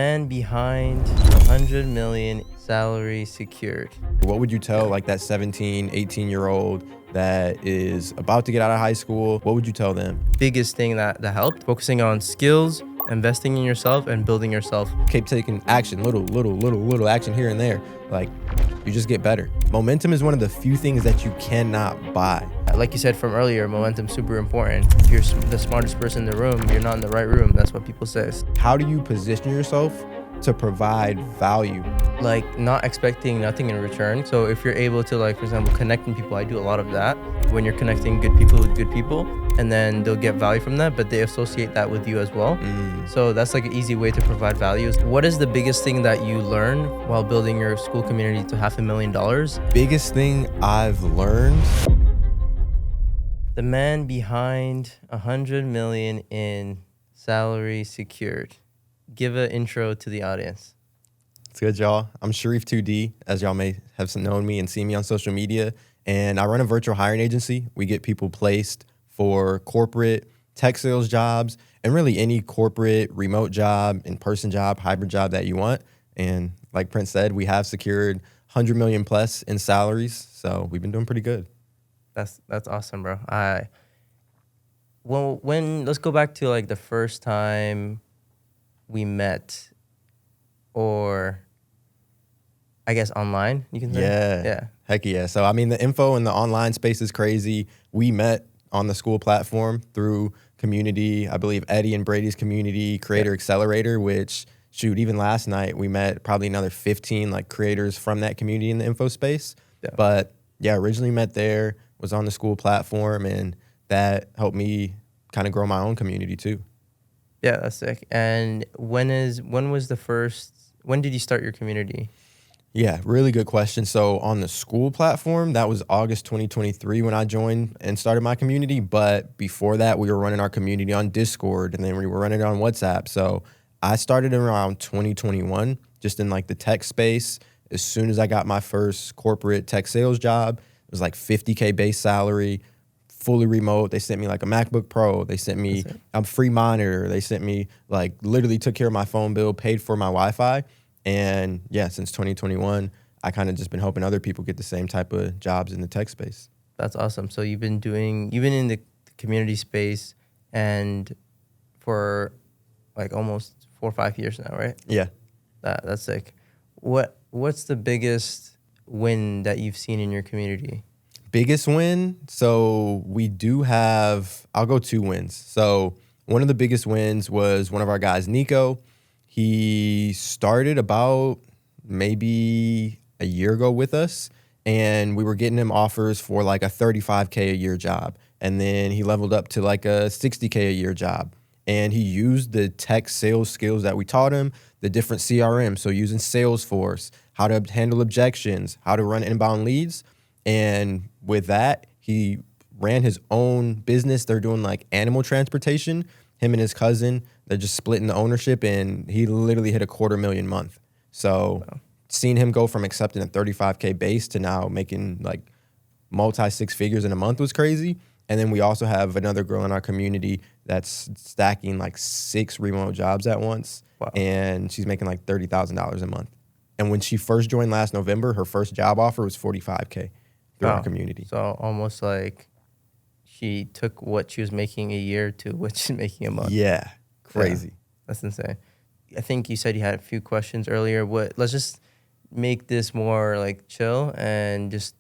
man behind 100 million salary secured. What would you tell like that 17, 18-year-old that is about to get out of high school? What would you tell them? Biggest thing that helped, focusing on skills, investing in yourself, and building yourself. Keep taking action, little action here and there. Like, you just get better. Momentum is one of the few things that you cannot buy. Like you said from earlier, momentum's super important. If you're the smartest person in the room, you're not in the right room. That's what people say. How do you position yourself to provide value? Like, not expecting nothing in return. So if you're able to, like, for example, connecting people, I do a lot of that. When you're connecting good people with good people, and then they'll get value from that, but they associate that with you as well. So that's like an easy way to provide value. What is the biggest thing that you learn while building your school community to $500,000? Biggest thing I've learned? The man behind 100 million in salary secured. Give an intro to the audience. It's good, y'all. I'm Sharriff 2D, as y'all may have known me and seen me on social media. And I run a virtual hiring agency. We get people placed for corporate tech sales jobs and really any corporate remote job, in-person job, hybrid job that you want. And like Prince said, we have secured 100 million plus in salaries. So we've been doing pretty good. That's awesome, bro. Let's go back to like the first time we met, or I guess online, you can say? Yeah. Heck yeah. So, I mean, the info in the online space is crazy. We met on the Skool platform through community, I believe Eddie and Brady's community creator accelerator, which, shoot, even last night we met probably another 15 like creators from that community in the info space. Yeah. But yeah, originally met there, was on the Skool platform, and that helped me kind of grow my own community too. Yeah, that's sick. And when did you start your community? Yeah, really good question. So on the Skool platform, that was August 2023 when I joined and started my community. But before that, we were running our community on Discord, and then we were running it on WhatsApp. So I started around 2021, just in like the tech space. As soon as I got my first corporate tech sales job, it was like $50K base salary, fully remote. They sent me like a MacBook Pro. They sent me a free monitor. They sent me like literally took care of my phone bill, paid for my Wi-Fi. And yeah, since 2021, I kind of just been helping other people get the same type of jobs in the tech space. That's awesome. So you've been in the community space and for like almost 4 or 5 years now, right? Yeah. That's sick. What's the biggest win that you've seen in your community? Biggest win? So we do have, I'll go 2 wins. So one of the biggest wins was one of our guys, Nico. He started about maybe a year ago with us, and we were getting him offers for like a $35K a year job. And then he leveled up to like a $60K a year job. And he used the tech sales skills that we taught him, the different CRM. So using Salesforce, how to handle objections, how to run inbound leads. And with that, he ran his own business. They're doing like animal transportation. Him and his cousin, they're just splitting the ownership, and he literally hit $250,000 a month. So seeing him go from accepting a $35K base to now making like multi-6 figures in a month was crazy. And then we also have another girl in our community that's stacking like 6 remote jobs at once. Wow. And she's making like $30,000 a month. And when she first joined last November, her first job offer was $45K through our community. So almost like she took what she was making a year to what she's making a month. Yeah, crazy. Yeah, that's insane. I think you said you had a few questions earlier. Let's just make this more like chill and just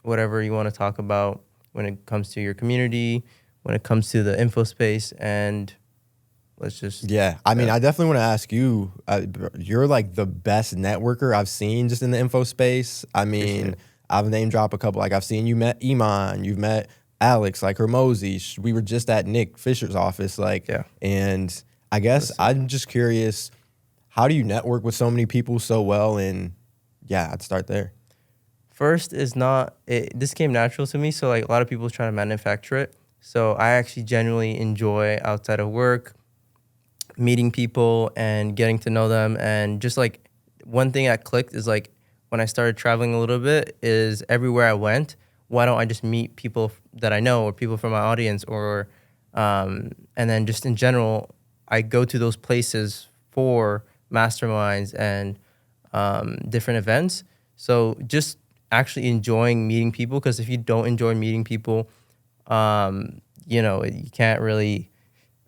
whatever you want to talk about when it comes to your community, when it comes to the info space, and let's just... Yeah, I mean, I definitely want to ask you, you're like the best networker I've seen just in the info space. I mean, I've name dropped a couple. Like I've seen you met Iman, you've met Alex, like Hormozi. We were just at Nick Fisher's office, and I guess I'm just curious, how do you network with so many people so well? And yeah, I'd start there. First is this came natural to me. So like a lot of people try to manufacture it. So I actually genuinely enjoy outside of work, meeting people and getting to know them. And just like one thing that clicked is like when I started traveling a little bit is everywhere I went, why don't I just meet people that I know or people from my audience and then just in general, I go to those places for masterminds and different events. So just actually enjoying meeting people, because if you don't enjoy meeting people, you can't really,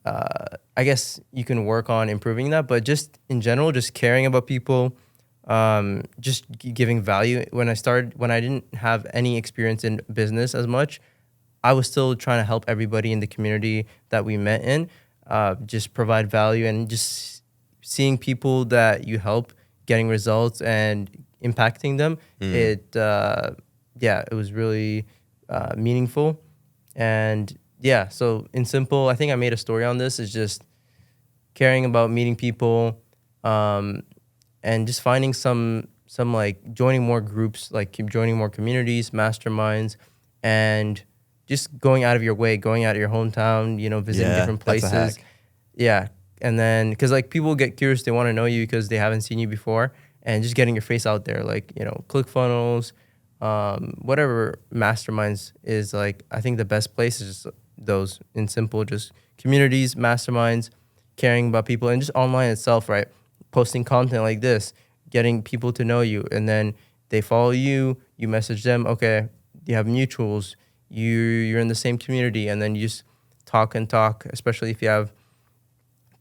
I guess you can work on improving that, but just in general, just caring about people, just giving value. When I didn't have any experience in business as much, I was still trying to help everybody in the community that we met in, just provide value, and just seeing people that you help getting results and impacting them. It was really meaningful. And yeah, so in simple, I think I made a story on this, is just caring about meeting people, and just finding some like joining more groups, like keep joining more communities, masterminds, and just going out of your way, going out of your hometown, visiting different That's a places. hack. Yeah. And then, because like people get curious, they want to know you because they haven't seen you before, and just getting your face out there, like, ClickFunnels, whatever masterminds is, like, I think the best place is just those, in simple, just communities, masterminds, caring about people, and just online itself, right? Posting content like this, getting people to know you, and then they follow you, you message them, okay, you have mutuals, you're in the same community, and then you just talk and talk, especially if you have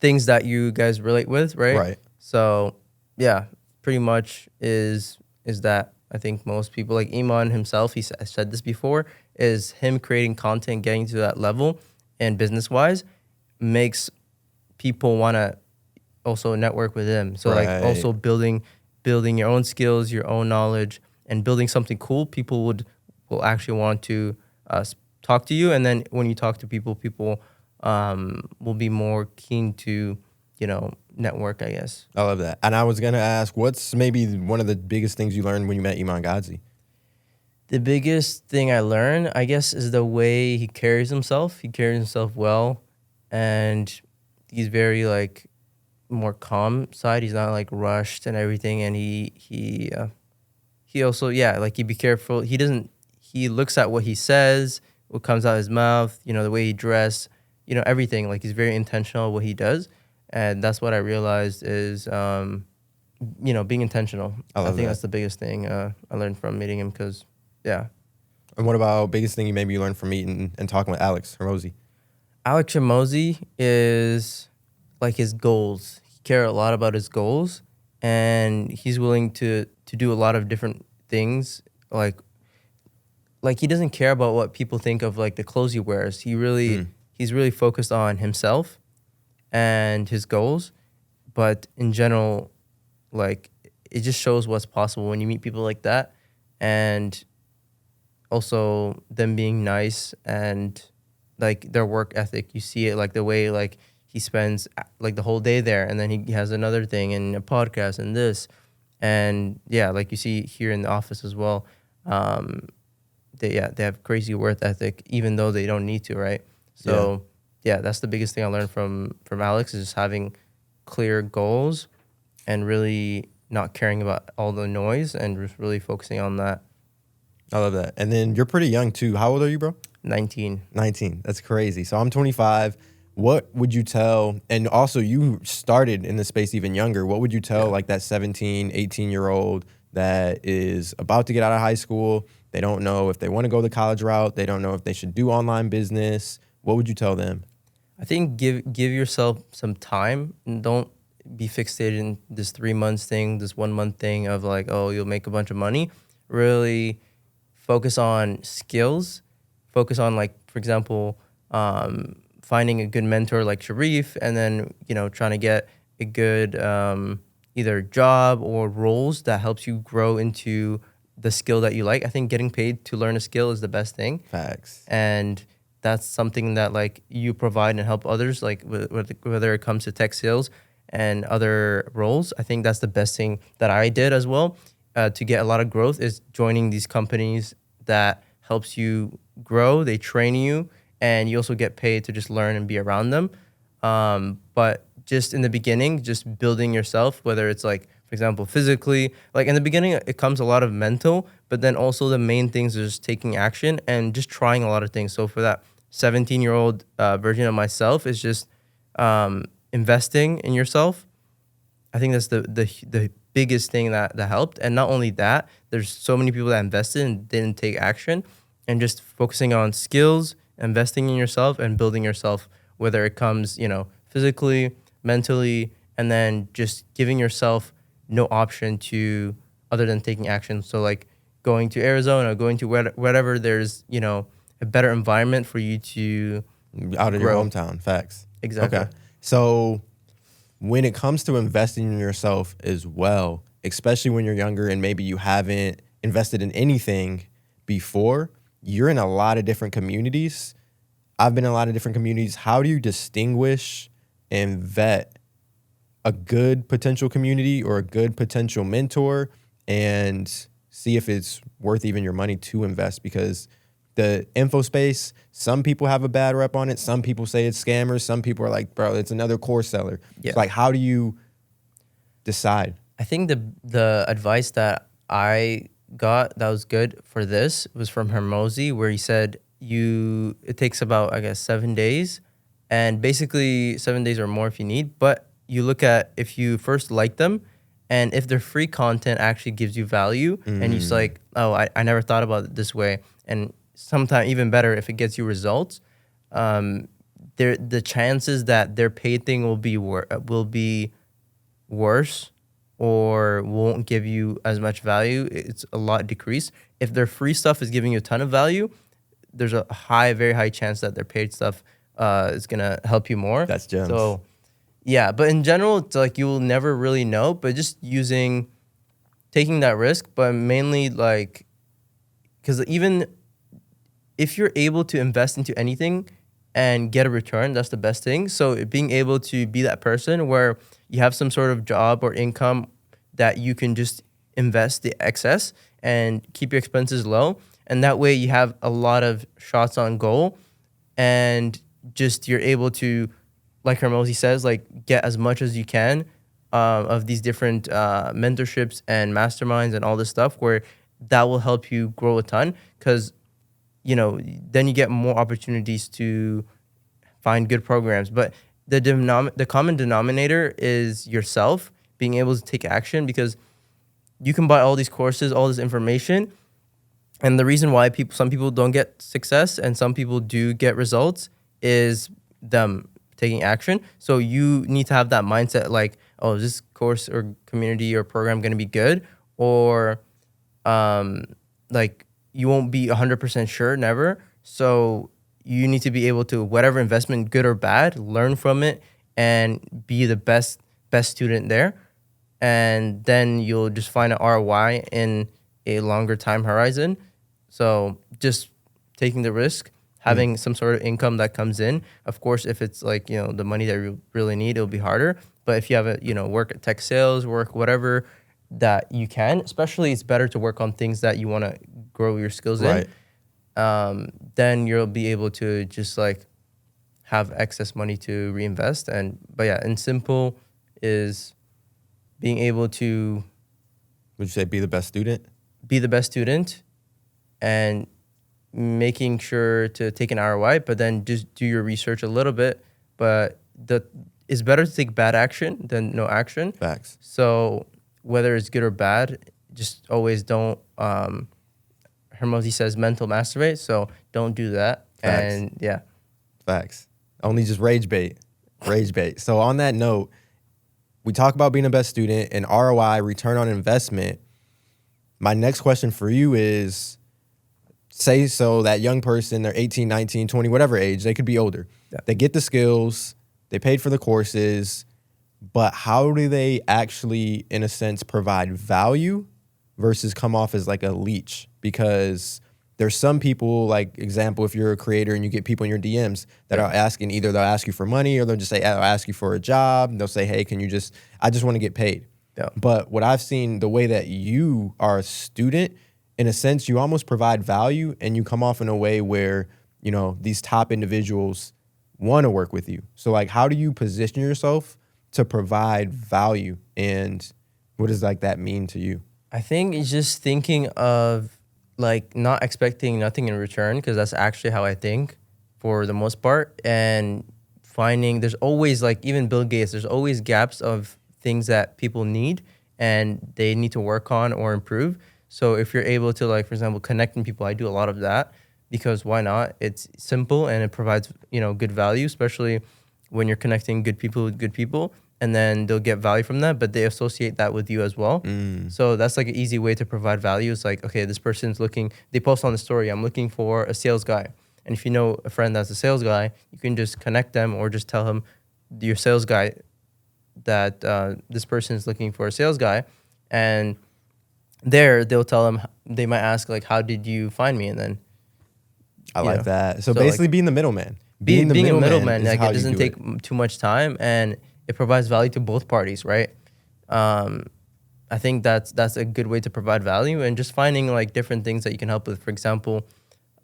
things that you guys relate with, right? Right. So yeah, pretty much is that. I think most people, like Iman himself, he said this before, is him creating content, getting to that level, and business wise, makes people want to also network with him. So like also building your own skills, your own knowledge, and building something cool. People will actually want to talk to you, and then when you talk to people, will be more keen to network, I guess. I love that. And I was going to ask, what's maybe one of the biggest things you learned when you met Iman Gadzhi? The biggest thing I learned, I guess, is the way he carries himself. He carries himself well, and he's very like more calm side. He's not like rushed and everything. And he also, like, he be careful. He looks at what he says, what comes out of his mouth, the way he dress, everything. Like, he's very intentional what he does. And that's what I realized is, being intentional. I think that's the biggest thing I learned from meeting him, because, yeah. And what about biggest thing you maybe learned from meeting and talking with Alex Hormozi? Alex Hormozi is like his goals. He cares a lot about his goals, and he's willing to do a lot of different things. Like he doesn't care about what people think of like the clothes he wears. He's really focused on himself and his goals. But in general, like, it just shows what's possible when you meet people like that, and also them being nice and like their work ethic. You see it, like the way like he spends like the whole day there, and then he has another thing and a podcast and this, and yeah, like you see here in the office as well. They have crazy work ethic, even though they don't need to, right? So yeah, that's the biggest thing I learned from Alex, is just having clear goals and really not caring about all the noise and just really focusing on that. I love that. And then you're pretty young too. How old are you, bro? 19. 19. That's crazy. So I'm 25. What would you tell, and also you started in the space even younger, what would you tell like that 17, 18-year-old that is about to get out of high school? They don't know if they want to go the college route. They don't know if they should do online business. What would you tell them? I think give yourself some time, and don't be fixated in this 3 months thing, this 1 month thing of like, oh, you'll make a bunch of money. Really focus on skills. Focus on, like, for example, finding a good mentor like Sharriff, and then, trying to get a good either job or roles that helps you grow into the skill that you like. I think getting paid to learn a skill is the best thing. Facts. And that's something that like you provide and help others, like whether it comes to tech sales and other roles. I think that's the best thing that I did as well, to get a lot of growth, is joining these companies that helps you grow. They train you, and you also get paid to just learn and be around them. But just in the beginning, just building yourself, whether it's like, for example, physically, like in the beginning, it comes a lot of mental, but then also the main things is just taking action and just trying a lot of things. So for that 17-year-old version of myself, is just investing in yourself I think that's the biggest thing that helped. And not only that, there's so many people that invested and didn't take action, and just focusing on skills, investing in yourself, and building yourself, whether it comes, physically, mentally, and then just giving yourself no option to other than taking action. So like going to Arizona, going to wherever there's, a better environment for you to out of your grow. hometown. Facts. Exactly. Okay. So when it comes to investing in yourself as well, especially when you're younger and maybe you haven't invested in anything before, you're in a lot of different communities. I've been in a lot of different communities. How do you distinguish and vet a good potential community or a good potential mentor and see if it's worth even your money to invest? Because the info space, some people have a bad rep on it. Some people say it's scammers. Some people are like, bro, it's another course seller. Yeah. So like, how do you decide? I think the advice that I got that was good for this was from Hormozi, where he said it takes about, I guess, 7 days, and basically 7 days or more if you need. But you look at if you first like them, and if their free content actually gives you value, and you're just like, oh, I never thought about it this way, and sometimes even better if it gets you results, the chances that their paid thing will be worse or won't give you as much value, it's a lot decreased. If their free stuff is giving you a ton of value, there's a very high chance that their paid stuff is gonna help you more. That's gems. So yeah, but in general, it's like you will never really know, but just taking that risk, but mainly like, because even if you're able to invest into anything and get a return, that's the best thing. So being able to be that person where you have some sort of job or income that you can just invest the excess and keep your expenses low. And that way you have a lot of shots on goal, and just you're able to, like Hormozi says, like get as much as you can of these different mentorships and masterminds and all this stuff, where that will help you grow a ton. Because then you get more opportunities to find good programs. But the common denominator is yourself being able to take action, because you can buy all these courses, all this information, and the reason why some people don't get success and some people do get results is them taking action. So you need to have that mindset, like, oh, is this course or community or program going to be good? Or like, you won't be 100% sure, never. So you need to be able to, whatever investment, good or bad, learn from it and be the best student there. And then you'll just find an ROI in a longer time horizon. So just taking the risk, having some sort of income that comes in. Of course, if it's like, the money that you really need, it'll be harder. But if you have work at tech sales, work whatever that you can, especially it's better to work on things that you want to grow your skills in. Then you'll be able to just like have excess money to reinvest. But yeah, and simple is being able to, would you say be the best student? Be the best student and making sure to take an ROI, but then just do your research a little bit. But it's better to take bad action than no action. Facts. So whether it's good or bad, just always don't, Hormozi says mental masturbate, so don't do that. Facts. And yeah. Facts. Only just rage bait. Rage bait. So on that note, we talk about being a best student and ROI, return on investment. My next question for you is, say so that young person, they're 18, 19, 20, whatever age, they could be older. Yeah. They get the skills, they paid for the courses, but how do they actually, in a sense, provide value versus come off as like a leech? Because there's some people, like example, if you're a creator and you get people in your DMs that are asking, either they'll ask you for money or they'll just say, I'll ask you for a job. They'll say, hey, I just want to get paid. Yeah. But what I've seen, the way that you are a student, in a sense, you almost provide value and you come off in a way where, these top individuals want to work with you. So like, how do you position yourself to provide value, and what does like that mean to you? I think it's just thinking of like not expecting nothing in return, because that's actually how I think for the most part. And finding there's always, like even Bill Gates, there's always gaps of things that people need and they need to work on or improve. So if you're able to, like, for example, connecting people, I do a lot of that because why not? It's simple and it provides, good value, especially when you're connecting good people with good people, and then they'll get value from that, but they associate that with you as well. So that's like an easy way to provide value. It's like, okay, this person's looking, they post on the story, I'm looking for a sales guy. And if you know a friend that's a sales guy, you can just connect them or just tell him, your sales guy, that this person is looking for a sales guy. And they'll tell them, they might ask, like, how did you find me? And then I like that. So So, basically, like, being the middleman. being a middleman, is like, how it you doesn't do take it. too much time, and it provides value to both parties, right? I think that's a good way to provide value, and just finding like different things that you can help with. For example,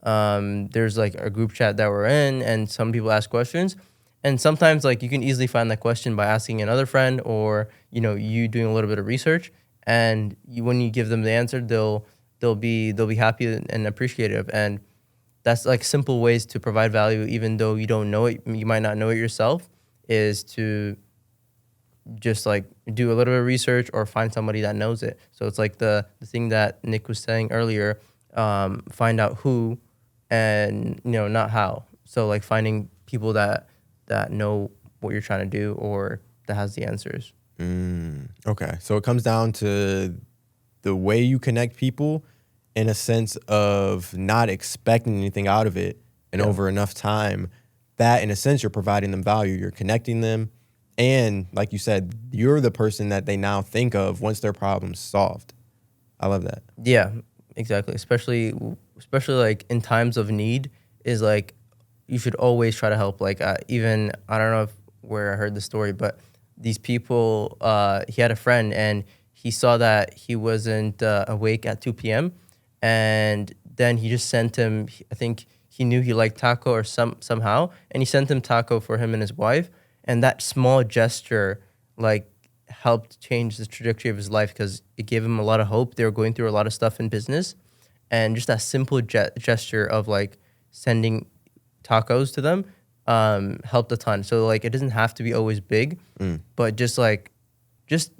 there's like a group chat that we're in, and some people ask questions, and sometimes like you can easily find that question by asking another friend, or you doing a little bit of research, and when you give them the answer, they'll be happy and appreciative. And that's like simple ways to provide value, even though you don't know it, you might not know it yourself, is to just like do a little bit of research or find somebody that knows it. So it's like the thing that Nick was saying earlier, find out who and not how. So like finding people that know what you're trying to do or that has the answers. Okay. So it comes down to the way you connect people in a sense of not expecting anything out of it, and over enough time that in a sense you're providing them value, you're connecting them. And like you said, you're the person that they now think of once their problem's solved. I love that. Yeah, exactly. Especially like in times of need, is like you should always try to help. Like even I don't know where I heard the story, but these people, he had a friend and he saw that he wasn't awake at 2 p.m. and then he just sent him. I think he knew he liked taco or somehow, and he sent him taco for him and his wife. And that small gesture, like, helped change the trajectory of his life because it gave him a lot of hope. They were going through a lot of stuff in business, and just that simple gesture of like sending tacos to them helped a ton. So like, it doesn't have to be always big, but just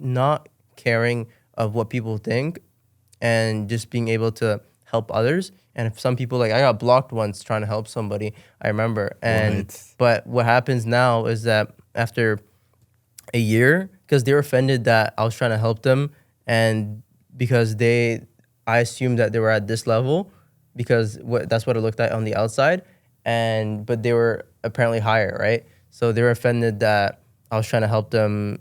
not caring of what people think, and just being able to help others. And if some people, like, I got blocked once trying to help somebody, I remember. But what happens now is that after a year, because they were offended that I was trying to help them, and because I assumed that they were at this level, because that's what it looked like on the outside, but they were apparently higher, right? So they were offended that I was trying to help them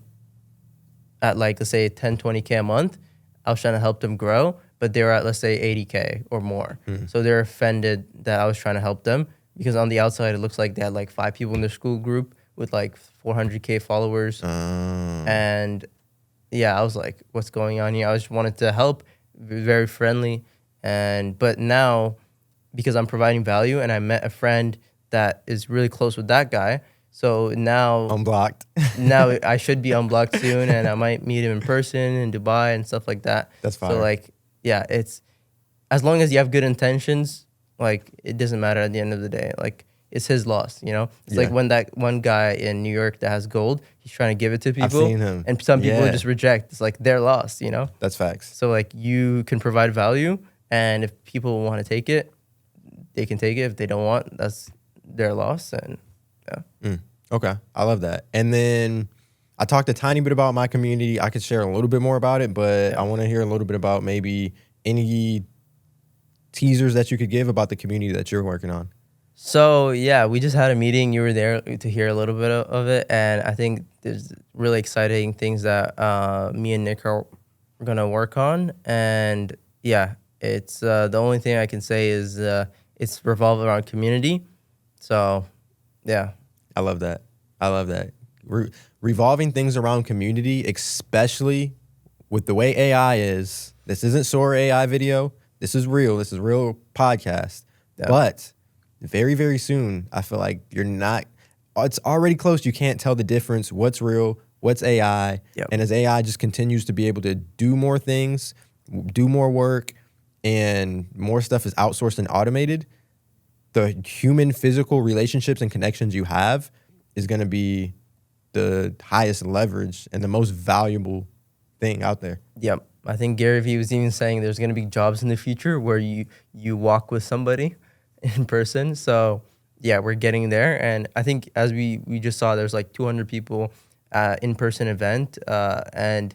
at, like, let's say 10, 20K a month. I was trying to help them grow, but they were at, let's say, 80K or more. So they're offended that I was trying to help them, because on the outside, it looks like they had like 5 people in their school group with like 400K followers. And yeah, I was like, what's going on here? I just wanted to help, very friendly. But now, because I'm providing value and I met a friend that is really close with that guy, so now Unblocked. now I should be unblocked soon, and I might meet him in person in Dubai and stuff like that. That's fine. So like, yeah, it's as long as you have good intentions, like, it doesn't matter at the end of the day. Like, it's his loss, It's like when that one guy in New York that has gold, he's trying to give it to people. I've seen him. And some people just reject. It's like their loss, That's facts. So like, you can provide value, and if people want to take it, they can take it. If they don't want, that's their loss. And yeah. Okay. I love that. And then I talked a tiny bit about my community. I could share a little bit more about it, but I want to hear a little bit about maybe any teasers that you could give about the community that you're working on. So yeah, we just had a meeting. You were there to hear a little bit of it, and I think there's really exciting things that me and Nick are gonna work on. And yeah, it's the only thing I can say is it's revolved around community. So yeah, I love that. Revolving things around community, especially with the way AI is. This isn't SOAR AI video. This is real. This is real podcast. Yeah. But very, very soon, I feel like it's already close. You can't tell the difference. What's real? What's AI? Yep. And as AI just continues to be able to do more things, do more work, and more stuff is outsourced and automated, the human physical relationships and connections you have is going to be the highest leverage and the most valuable thing out there. Yep. I think Gary Vee was even saying there's going to be jobs in the future where you walk with somebody in person. So yeah, we're getting there. And I think as we just saw, there's like 200 people in-person event. And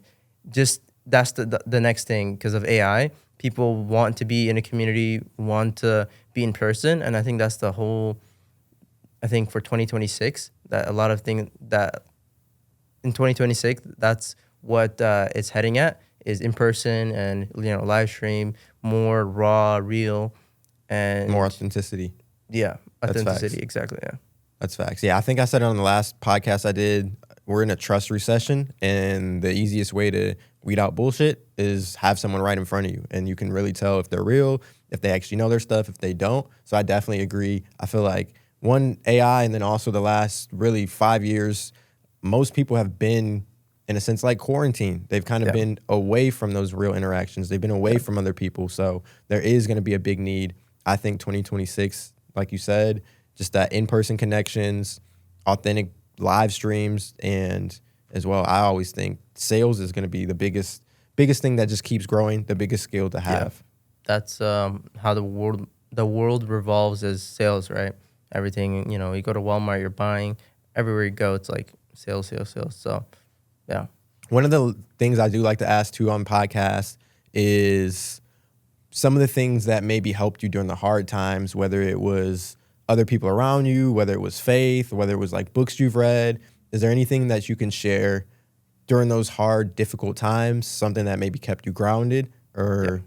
just that's the next thing because of AI. People want to be in a community, want to be in person. And I think that's the whole, I think for 2026, that a lot of things that in 2026, that's what it's heading at is in person and, live stream, more raw, real, and More authenticity. Yeah, That's authenticity, facts. exactly, yeah. That's facts. Yeah, I think I said it on the last podcast I did. We're in a trust recession, and the easiest way to weed out bullshit is have someone right in front of you, and you can really tell if they're real, if they actually know their stuff, if they don't. So I definitely agree. I feel like one, AI, and then also the last really 5 years, most people have been, in a sense, like quarantine. They've kind of been away from those real interactions. They've been away from other people. So there is going to be a big need. I think 2026, like you said, just that in-person connections, authentic live streams, and as well, I always think sales is going to be the biggest thing that just keeps growing, the biggest skill to have. Yeah. That's how the world revolves as sales, right? Everything, you go to Walmart, you're buying. Everywhere you go, it's like sales, sales, sales. So, yeah. One of the things I do like to ask too on podcasts is some of the things that maybe helped you during the hard times, whether it was other people around you, whether it was faith, whether it was like books you've read. Is there anything that you can share during those hard, difficult times, something that maybe kept you grounded or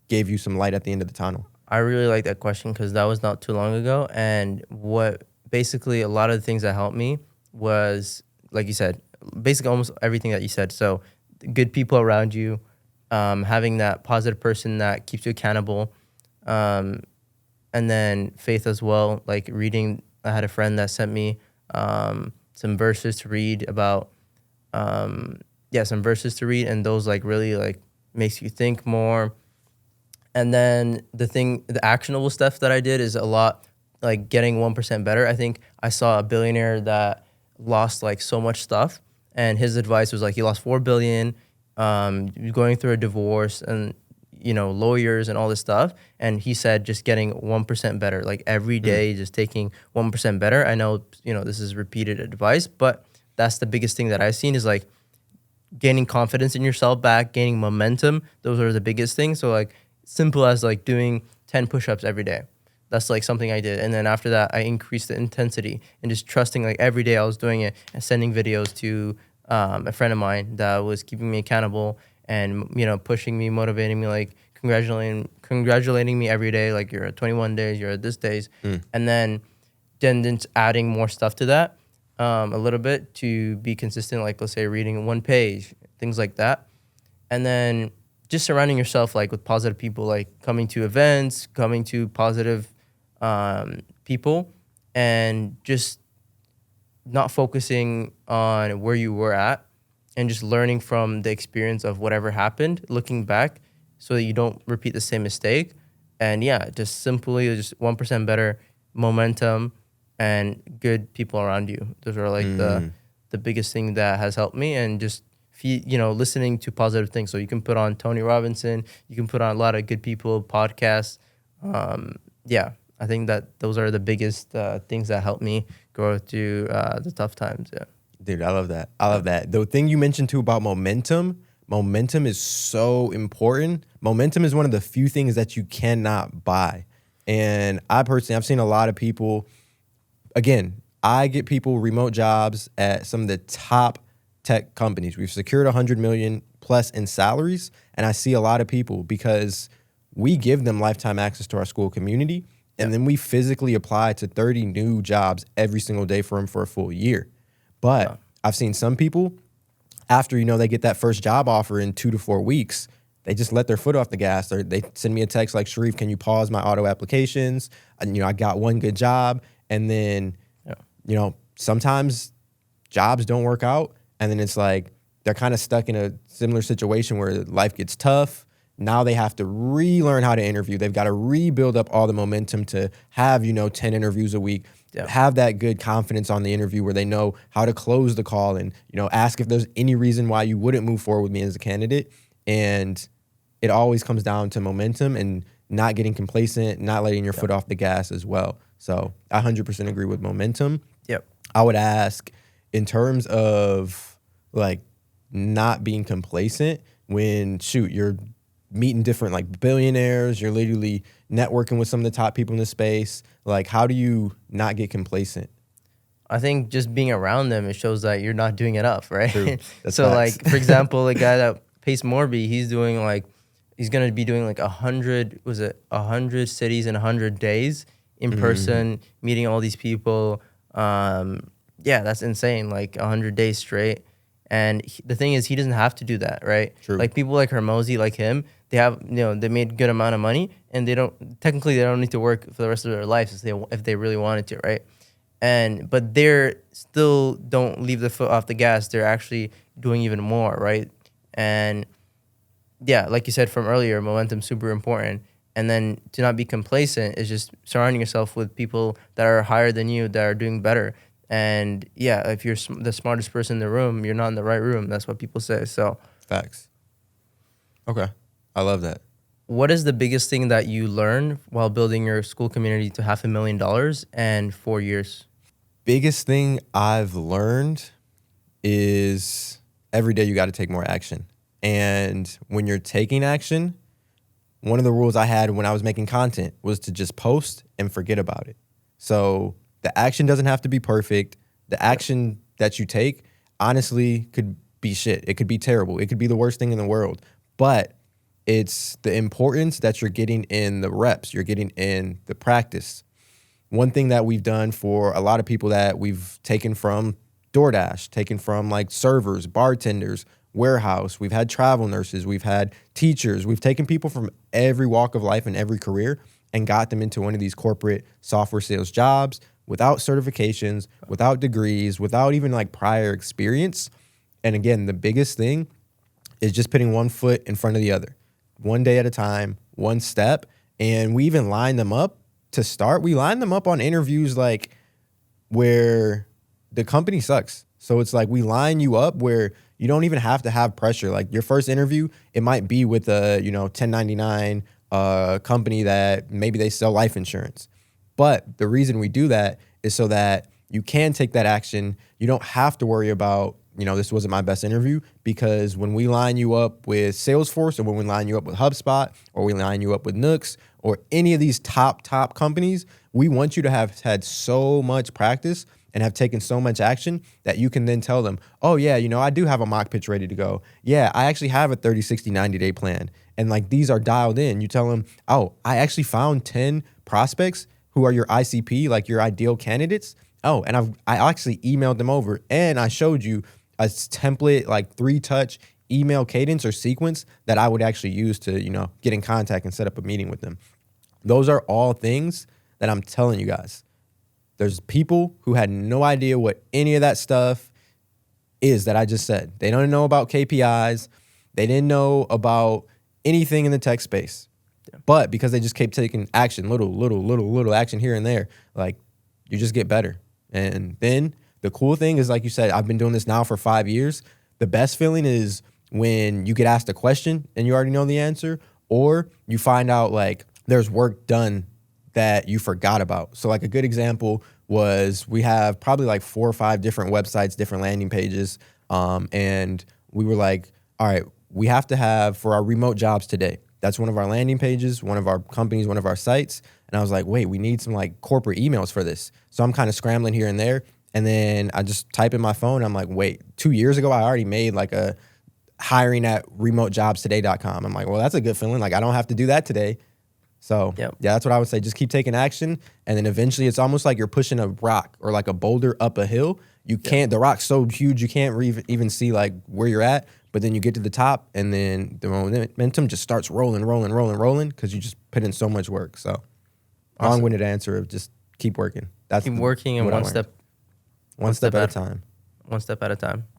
gave you some light at the end of the tunnel? I really like that question because that was not too long ago. And what basically a lot of the things that helped me was, like you said, basically almost everything that you said. So good people around you, having that positive person that keeps you accountable, and then faith as well, like reading. I had a friend that sent me some verses to read about, some verses to read, and those like really like makes you think more. And then the actionable stuff that I did is a lot like getting 1% better. I think I saw a billionaire that lost like so much stuff, and his advice was like he lost $4 billion, going through a divorce and lawyers and all this stuff. And he said just getting 1% better, like every day, just taking 1% better. I know this is repeated advice, but that's the biggest thing that I've seen is like gaining confidence in yourself back, gaining momentum. Those are the biggest things. So like simple as like doing 10 push-ups every day. That's like something I did. And then after that, I increased the intensity and just trusting like every day I was doing it and sending videos to a friend of mine that was keeping me accountable and, pushing me, motivating me, like congratulating me every day. Like you're at 21 days, you're at this days. And then just adding more stuff to that a little bit to be consistent. Like let's say reading one page, things like that. And then just surrounding yourself like with positive people, like coming to events, coming to positive people, and just not focusing on where you were at and just learning from the experience of whatever happened, looking back so that you don't repeat the same mistake. And just simply just 1% better, momentum, and good people around you. Those are like the biggest thing that has helped me, and just listening to positive things. So you can put on Tony Robinson, you can put on a lot of good people, podcasts. I think that those are the biggest things that helped me go through the tough times. Yeah. Dude, I love that. I love that. The thing you mentioned too about momentum is so important. Momentum is one of the few things that you cannot buy. And I've seen a lot of people, again, I get people remote jobs at some of the top tech companies. We've secured 100 million plus in salaries. And I see a lot of people because we give them lifetime access to our school community. And then we physically apply to 30 new jobs every single day for them for a full year. But I've seen some people, after, they get that first job offer in 2 to 4 weeks, they just let their foot off the gas. Or they send me a text like, Sharriff, can you pause my auto applications? And, I got one good job. And then, sometimes jobs don't work out. And then it's like they're kind of stuck in a similar situation where life gets tough. Now they have to relearn how to interview. They've got to rebuild up all the momentum to have, 10 interviews a week. have that good confidence on the interview where they know how to close the call and, ask if there's any reason why you wouldn't move forward with me as a candidate. And it always comes down to momentum and not getting complacent, not letting your foot off the gas as well. So I 100% agree with momentum. Yep. I would ask in terms of like not being complacent when you're meeting different like billionaires, you're literally networking with some of the top people in the space. Like, how do you not get complacent? I think just being around them, it shows that you're not doing enough, right? facts. So like, for example, the guy that Pace Morby, he's going to be doing like 100 cities in 100 days in person, meeting all these people. Yeah, that's insane. Like 100 days straight. And the thing is, he doesn't have to do that, right? True. Like people like Hormozi, like him, they have, they made good amount of money, and they don't need to work for the rest of their lives if they really wanted to, right? But they're still don't leave the foot off the gas. They're actually doing even more, right? And yeah, like you said from earlier, momentum super important. And then to not be complacent is just surrounding yourself with people that are higher than you, that are doing better. And yeah, if you're the smartest person in the room, you're not in the right room. That's what people say. So facts. Okay, I love that. What is the biggest thing that you learned while building your Skool community to $500,000 and 4 years? Biggest thing I've learned is every day you got to take more action. And when you're taking action, one of the rules I had when I was making content was to just post and forget about it. So the action doesn't have to be perfect. The action that you take, honestly, could be shit. It could be terrible. It could be the worst thing in the world. But it's the importance that you're getting in the reps. You're getting in the practice. One thing that we've done for a lot of people that we've taken from DoorDash, taken from like servers, bartenders, warehouse, we've had travel nurses, we've had teachers, we've taken people from every walk of life and every career and got them into one of these corporate software sales jobs without certifications, without degrees, without even like prior experience. And again, the biggest thing is just putting one foot in front of the other, one day at a time, one step. And we even line them up to start. We line them up on interviews like where the company sucks. So it's like we line you up where you don't even have to have pressure. Like your first interview, it might be with a 1099 company that maybe they sell life insurance. But the reason we do that is so that you can take that action. You don't have to worry about, this wasn't my best interview, because when we line you up with Salesforce, or when we line you up with HubSpot, or we line you up with Nooks, or any of these top companies, we want you to have had so much practice and have taken so much action that you can then tell them, oh yeah, I do have a mock pitch ready to go. Yeah, I actually have a 30, 60, 90-day plan. And like these are dialed in. You tell them, oh, I actually found 10 prospects who are your ICP, like your ideal candidates. Oh, and I actually emailed them over, and I showed you a template, like 3-touch email cadence or sequence that I would actually use to, get in contact and set up a meeting with them. Those are all things that I'm telling you guys. There's people who had no idea what any of that stuff is that I just said. They don't know about KPIs. They didn't know about anything in the tech space. Yeah. But because they just kept taking action, little action here and there, like you just get better. And then the cool thing is, like you said, I've been doing this now for 5 years. The best feeling is when you get asked a question and you already know the answer, or you find out like there's work done that you forgot about. So like a good example was we have probably like 4 or 5 different websites, different landing pages. And we were like, all right, we have to have for our remote jobs today. That's one of our landing pages, one of our companies, one of our sites. And I was like, wait, we need some like corporate emails for this. So I'm kind of scrambling here and there. And then I just type in my phone. I'm like, wait, 2 years ago, I already made like a hiring at remotejobstoday.com. I'm like, well, that's a good feeling. Like I don't have to do that today. So yeah, that's what I would say. Just keep taking action. And then eventually it's almost like you're pushing a rock or like a boulder up a hill. You can't, the rock's so huge, you can't even see like where you're at. But then you get to the top and then the momentum just starts rolling because you just put in so much work. So long-winded answer of just keep working. That's keep working and one step at a time. One step at a time.